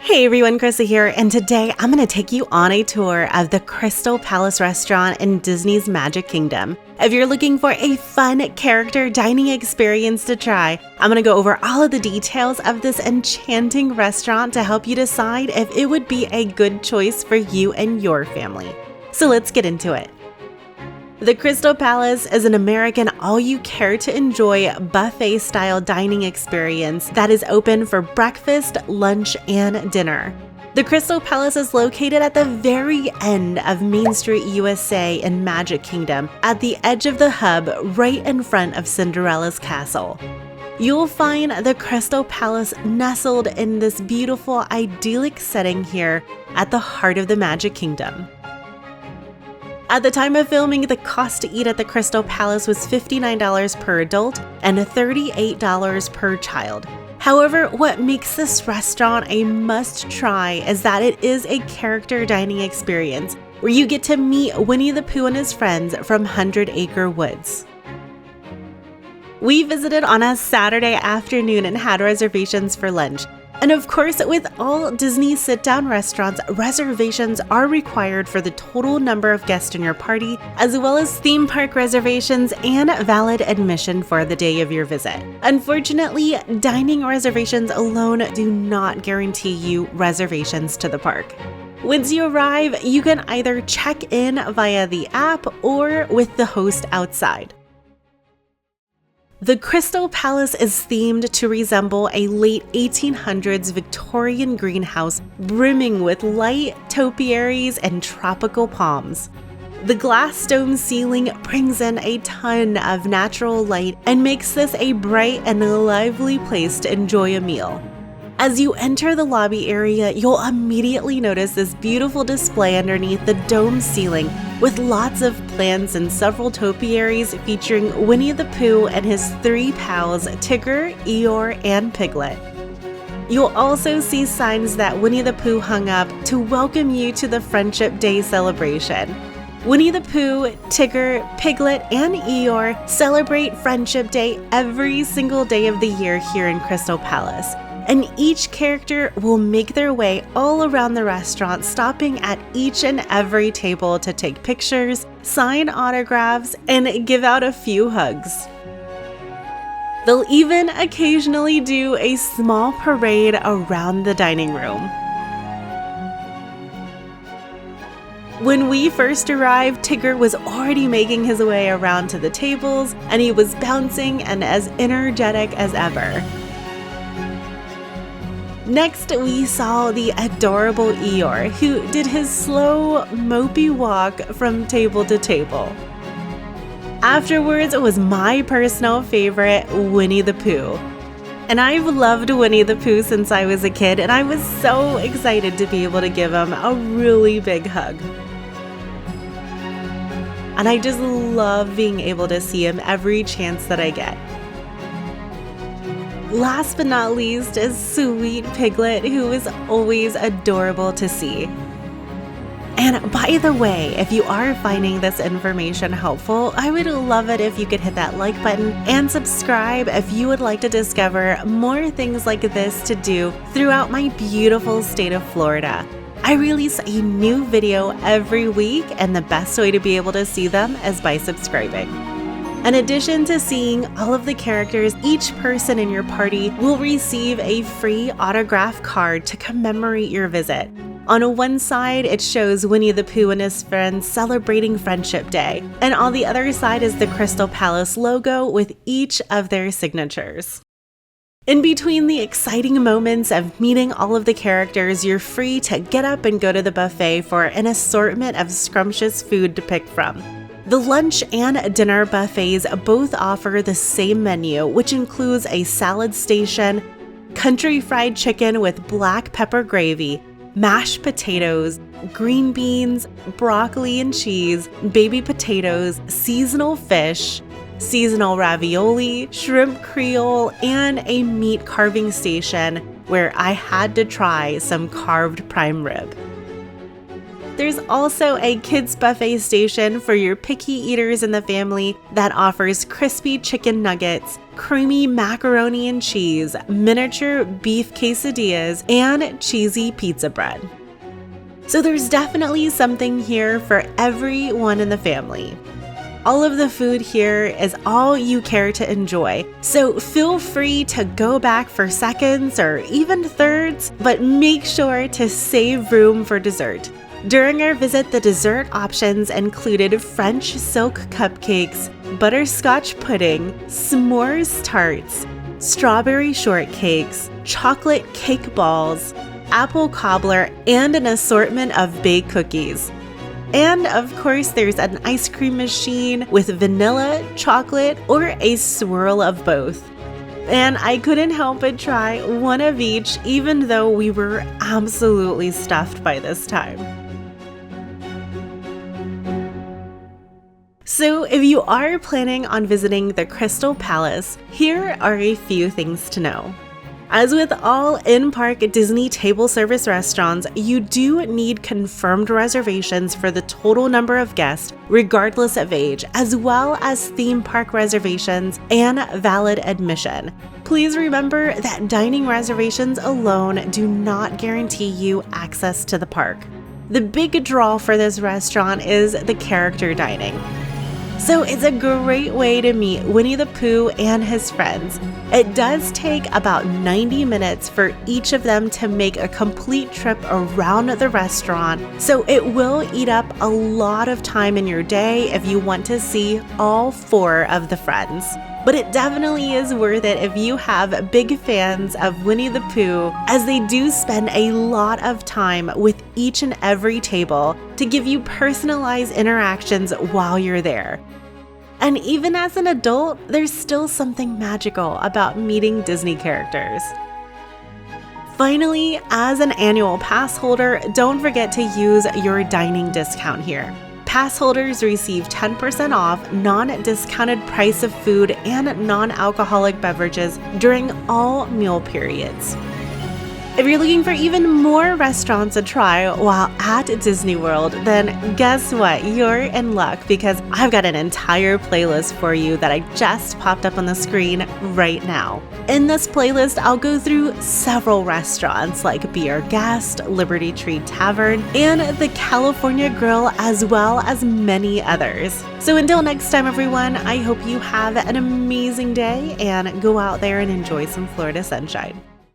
Hey everyone, Krista here, and today I'm going to take you on a tour of the Crystal Palace restaurant in Disney's Magic Kingdom. If you're looking for a fun character dining experience to try, I'm going to go over all of the details of this enchanting restaurant to help you decide if it would be a good choice for you and your family. So let's get into it. The Crystal Palace is an American all-you-care-to-enjoy buffet-style dining experience that is open for breakfast, lunch, and dinner. The Crystal Palace is located at the very end of Main Street, USA in Magic Kingdom, at the edge of the hub right in front of Cinderella's castle. You'll find the Crystal Palace nestled in this beautiful, idyllic setting here at the heart of the Magic Kingdom. At the time of filming, the cost to eat at the Crystal Palace was $59 per adult and $38 per child. However, what makes this restaurant a must-try is that it is a character dining experience where you get to meet Winnie the Pooh and his friends from 100 Acre Woods. We visited on a Saturday afternoon and had reservations for lunch. And of course, with all Disney sit-down restaurants, reservations are required for the total number of guests in your party, as well as theme park reservations and valid admission for the day of your visit. Unfortunately, dining reservations alone do not guarantee you reservations to the park. Once you arrive, you can either check in via the app or with the host outside. The Crystal Palace is themed to resemble a late 1800s Victorian greenhouse brimming with light topiaries and tropical palms. The glass dome ceiling brings in a ton of natural light and makes this a bright and lively place to enjoy a meal. As you enter the lobby area, you'll immediately notice this beautiful display underneath the dome ceiling with lots of plants and several topiaries featuring Winnie the Pooh and his three pals, Tigger, Eeyore, and Piglet. You'll also see signs that Winnie the Pooh hung up to welcome you to the Friendship Day celebration. Winnie the Pooh, Tigger, Piglet, and Eeyore celebrate Friendship Day every single day of the year here in Crystal Palace. And each character will make their way all around the restaurant, stopping at each and every table to take pictures, sign autographs, and give out a few hugs. They'll even occasionally do a small parade around the dining room. When we first arrived, Tigger was already making his way around to the tables, and he was bouncing and as energetic as ever. Next, we saw the adorable Eeyore, who did his slow, mopey walk from table to table. Afterwards was my personal favorite, Winnie the Pooh. And I've loved Winnie the Pooh since I was a kid, and I was so excited to be able to give him a really big hug. And I just love being able to see him every chance that I get. Last but not least is sweet Piglet, who is always adorable to see. And by the way, if you are finding this information helpful, I would love it if you could hit that like button and subscribe if you would like to discover more things like this to do throughout my beautiful state of Florida. I release a new video every week, and the best way to be able to see them is by subscribing. In addition to seeing all of the characters, each person in your party will receive a free autograph card to commemorate your visit. On one side, it shows Winnie the Pooh and his friends celebrating Friendship Day, and on the other side is the Crystal Palace logo with each of their signatures. In between the exciting moments of meeting all of the characters, you're free to get up and go to the buffet for an assortment of scrumptious food to pick from. The lunch and dinner buffets both offer the same menu, which includes a salad station, country fried chicken with black pepper gravy, mashed potatoes, green beans, broccoli and cheese, baby potatoes, seasonal fish, seasonal ravioli, shrimp creole, and a meat carving station where I had to try some carved prime rib. There's also a kids buffet station for your picky eaters in the family that offers crispy chicken nuggets, creamy macaroni and cheese, miniature beef quesadillas, and cheesy pizza bread. So there's definitely something here for everyone in the family. All of the food here is all you care to enjoy, so feel free to go back for seconds or even thirds, but make sure to save room for dessert. During our visit, the dessert options included French silk cupcakes, butterscotch pudding, s'mores tarts, strawberry shortcakes, chocolate cake balls, apple cobbler, and an assortment of baked cookies. And of course, there's an ice cream machine with vanilla, chocolate, or a swirl of both. And I couldn't help but try one of each, even though we were absolutely stuffed by this time. So if you are planning on visiting the Crystal Palace, here are a few things to know. As with all in-park Disney table service restaurants, you do need confirmed reservations for the total number of guests, regardless of age, as well as theme park reservations and valid admission. Please remember that dining reservations alone do not guarantee you access to the park. The big draw for this restaurant is the character dining. So it's a great way to meet Winnie the Pooh and his friends. It does take about 90 minutes for each of them to make a complete trip around the restaurant, so it will eat up a lot of time in your day if you want to see all 4 of the friends. But it definitely is worth it if you have big fans of Winnie the Pooh, as they do spend a lot of time with each and every table to give you personalized interactions while you're there. And even as an adult, there's still something magical about meeting Disney characters. Finally, as an annual pass holder, don't forget to use your dining discount here. Pass holders receive 10% off non-discounted price of food and non-alcoholic beverages during all meal periods. If you're looking for even more restaurants to try while at Disney World, then guess what? You're in luck, because I've got an entire playlist for you that I just popped up on the screen right now. In this playlist, I'll go through several restaurants like Be Our Guest, Liberty Tree Tavern, and the California Grill, as well as many others. So until next time, everyone, I hope you have an amazing day and go out there and enjoy some Florida sunshine.